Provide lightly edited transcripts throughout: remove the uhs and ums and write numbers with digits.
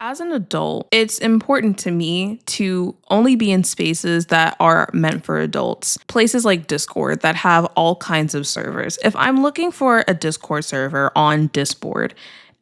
As an adult, it's important to me to only be in spaces that are meant for adults. Places like Discord that have all kinds of servers. If I'm looking for a Discord server on Discord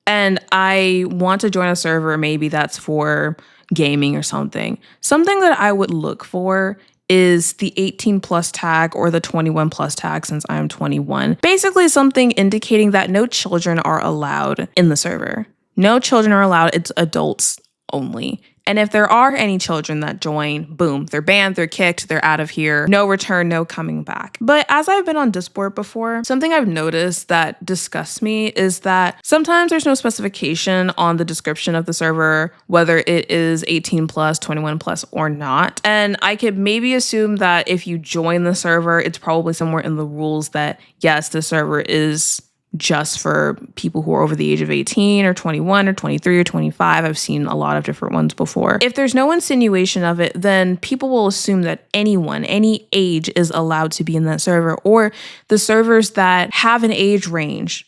and I want to join a server, maybe that's for gaming or something that I would look for is the 18 plus tag or the 21 plus tag since I am 21. Basically, something indicating that no children are allowed in the server. No children are allowed. It's adults only. And if there are any children that join, boom, they're banned, they're kicked, they're out of here. No return, no coming back. But as I've been on Discord before, something I've noticed that disgusts me is that sometimes there's no specification on the description of the server, whether it is 18 plus, 21 plus, or not. And I could maybe assume that if you join the server, it's probably somewhere in the rules that, yes, the server is just for people who are over the age of 18 or 21 or 23 or 25. I've seen a lot of different ones before. If there's no insinuation of it, then people will assume that anyone, any age is allowed to be in that server, or the servers that have an age range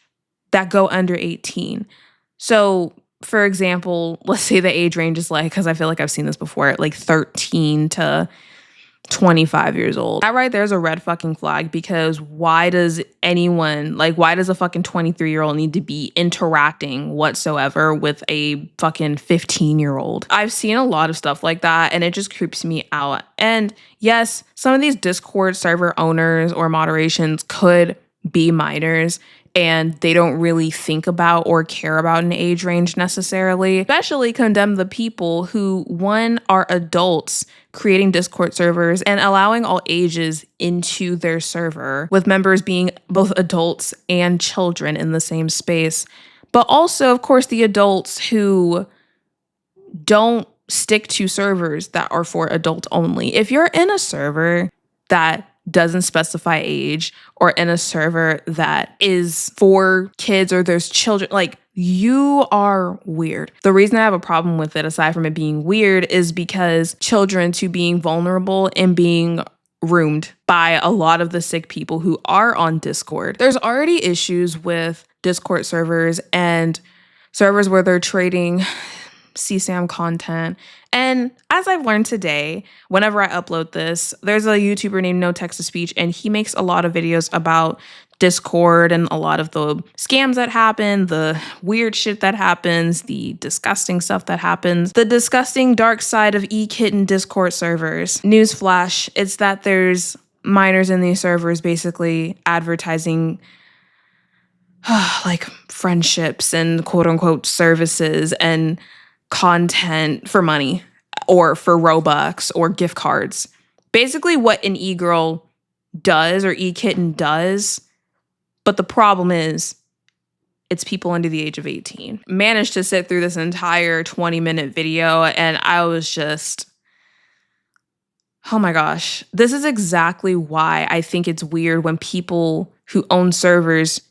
that go under 18. So for example, let's say the age range is like, because I feel like I've seen this before, like 13 to 25 years old. That right there is a red fucking flag, because why does a fucking 23-year-old need to be interacting whatsoever with a fucking 15-year-old? I've seen a lot of stuff like that and it just creeps me out. And yes, some of these Discord server owners or moderations could be minors and they don't really think about or care about an age range necessarily. Especially condemn the people who, one, are adults creating Discord servers and allowing all ages into their server, with members being both adults and children in the same space. But also, of course, the adults who don't stick to servers that are for adult only. If you're in a server that doesn't specify age, or in a server that is for kids or there's children, like, you are weird. The reason I have a problem with it, aside from it being weird, is because children to being vulnerable and being roomed by a lot of the sick people who are on Discord. There's already issues with Discord servers and servers where they're trading CSAM content. And as I've learned today, whenever I upload this, there's a YouTuber named No Text to Speech, and he makes a lot of videos about Discord and a lot of the scams that happen, the weird shit that happens, the disgusting stuff that happens, the disgusting dark side of eKitten Discord servers. Newsflash, it's that there's minors in these servers basically advertising like friendships and quote unquote services and content for money or for Robux or gift cards. Basically what an e-girl does or eKitten does. But the problem is it's people under the age of 18. Managed to sit through this entire 20-minute video and I was just, oh my gosh. This is exactly why I think it's weird when people who own servers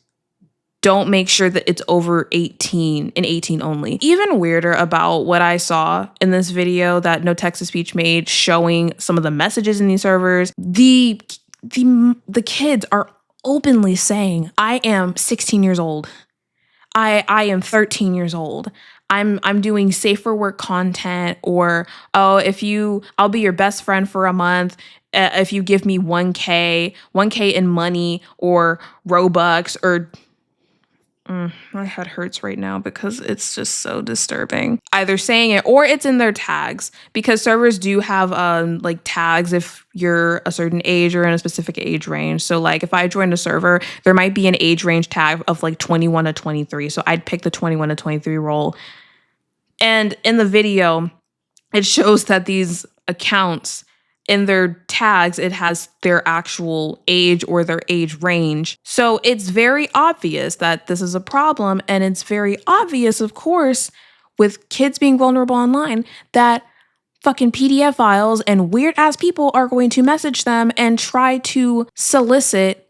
don't make sure that it's over 18 and 18 only. Even weirder about what I saw in this video that No Text to Speech made, showing some of the messages in these servers. The kids are openly saying, I am 16 years old. I am 13 years old. I'm doing safe for work content, or, oh, I'll be your best friend for a month if you give me 1K in money or Robux, or my head hurts right now because it's just so disturbing. Either saying it or it's in their tags, because servers do have like tags if you're a certain age or in a specific age range. So like if I joined a server, there might be an age range tag of like 21 to 23. So I'd pick the 21 to 23 role. And in the video, it shows that these accounts, in their tags, it has their actual age or their age range. So it's very obvious that this is a problem. And it's very obvious, of course, with kids being vulnerable online, that fucking PDF files and weird ass people are going to message them and try to solicit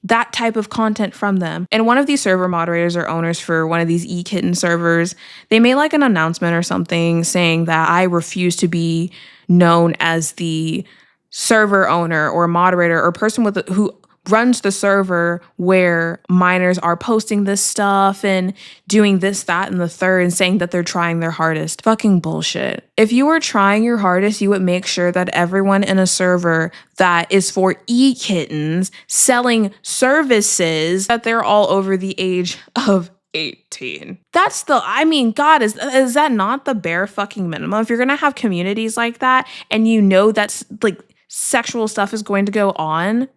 that type of content from them. And one of these server moderators or owners for one of these eKitten servers, they made like an announcement or something saying that I refuse to be known as the server owner or moderator or person who runs the server where minors are posting this stuff and doing this, that, and the third and saying that they're trying their hardest. Fucking bullshit. If you were trying your hardest, you would make sure that everyone in a server that is for e-kittens selling services, that they're all over the age of 18. God, is that not the bare fucking minimum? If you're gonna have communities like that and you know that's like sexual stuff is going to go on,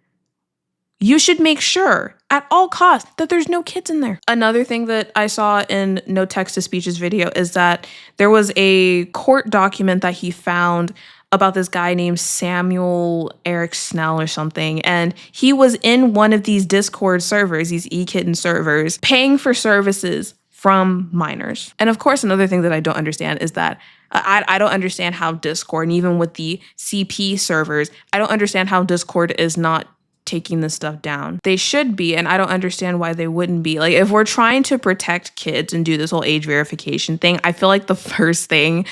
you should make sure at all costs that there's no kids in there. Another thing that I saw in No Text to Speech's video is that there was a court document that he found about this guy named Samuel Eric Snell or something. And he was in one of these Discord servers, these e-kitten servers, paying for services from minors. And of course, another thing that I don't understand is that I don't understand how Discord, and even with the CP servers, I don't understand how Discord is not taking this stuff down. They should be, and I don't understand why they wouldn't be. Like, if we're trying to protect kids and do this whole age verification thing, I feel like the first thing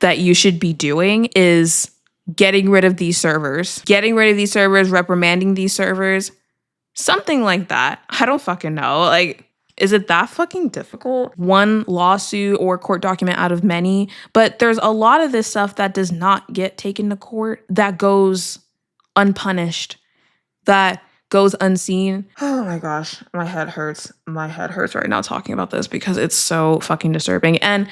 that you should be doing is getting rid of these servers, reprimanding these servers, something like that. I don't fucking know. Like, is it that fucking difficult? One lawsuit or court document out of many, but there's a lot of this stuff that does not get taken to court, that goes unpunished, that goes unseen. Oh my gosh, my head hurts. My head hurts right now talking about this because it's so fucking disturbing. And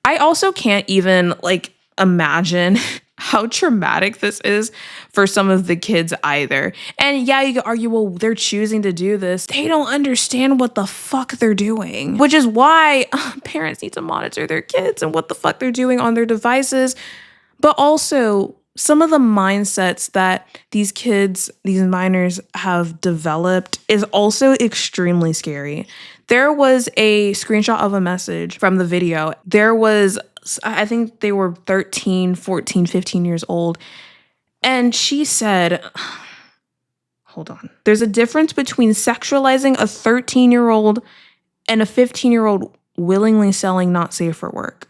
I also can't even like imagine how traumatic this is for some of the kids either. And yeah, you could argue, well, they're choosing to do this. They don't understand what the fuck they're doing, which is why parents need to monitor their kids and what the fuck they're doing on their devices. But also, some of the mindsets that these kids, these minors have developed is also extremely scary. There was a screenshot of a message from the video. There was, I think they were 13, 14, 15 years old. And she said, hold on. There's a difference between sexualizing a 13-year-old and a 15-year-old willingly selling not safe for work.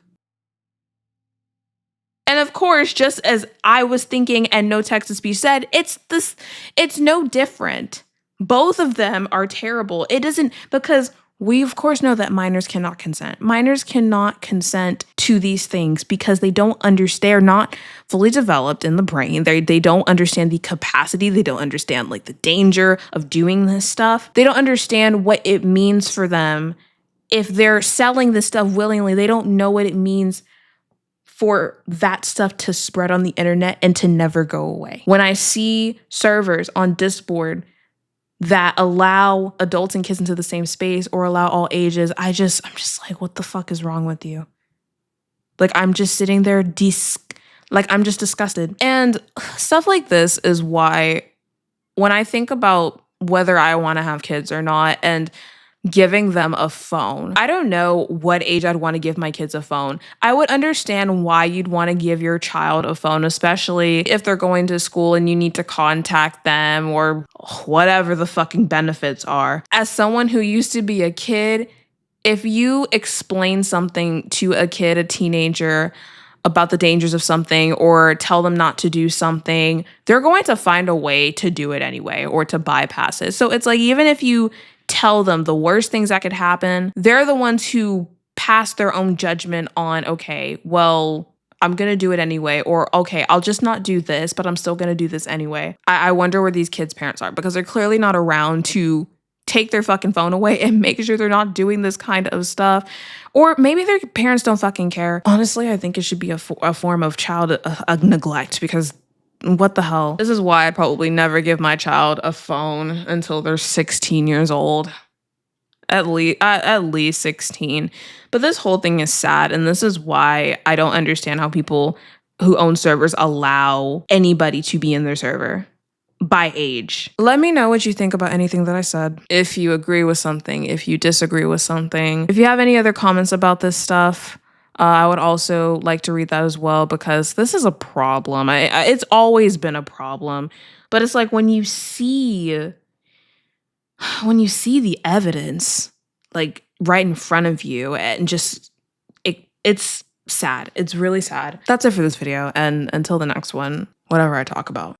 And of course, just as I was thinking and No Text to Speech said, it's no different. Both of them are terrible. It isn't, because we of course know that minors cannot consent. Minors cannot consent to these things because they don't understand, they're not fully developed in the brain. They don't understand the capacity. They don't understand like the danger of doing this stuff. They don't understand what it means for them. If they're selling this stuff willingly, they don't know what it means for that stuff to spread on the internet and to never go away. When I see servers on Discord that allow adults and kids into the same space or allow all ages, I'm just like, what the fuck is wrong with you? Like, I'm just sitting there, I'm just disgusted. And stuff like this is why when I think about whether I want to have kids or not and giving them a phone, I don't know what age I'd want to give my kids a phone. I would understand why you'd want to give your child a phone, especially if they're going to school and you need to contact them or whatever the fucking benefits are. As someone who used to be a kid, if you explain something to a kid, a teenager, about the dangers of something or tell them not to do something, they're going to find a way to do it anyway or to bypass it. So it's like, even if you tell them the worst things that could happen, they're the ones who pass their own judgment on, okay, well, I'm going to do it anyway, or okay, I'll just not do this, but I'm still going to do this anyway. I wonder where these kids' parents are, because they're clearly not around to take their fucking phone away and make sure they're not doing this kind of stuff. Or maybe their parents don't fucking care. Honestly, I think it should be a form of child neglect, because what the hell? This is why I'd probably never give my child a phone until they're 16 years old. At least 16. But this whole thing is sad, and this is why I don't understand how people who own servers allow anybody to be in their server by age. Let me know what you think about anything that I said. If you agree with something, if you disagree with something. If you have any other comments about this stuff, I would also like to read that as well, because this is a problem. It's always been a problem, but it's like when you see the evidence like right in front of you, and just it's sad. It's really sad. That's it for this video, and until the next one, whatever I talk about.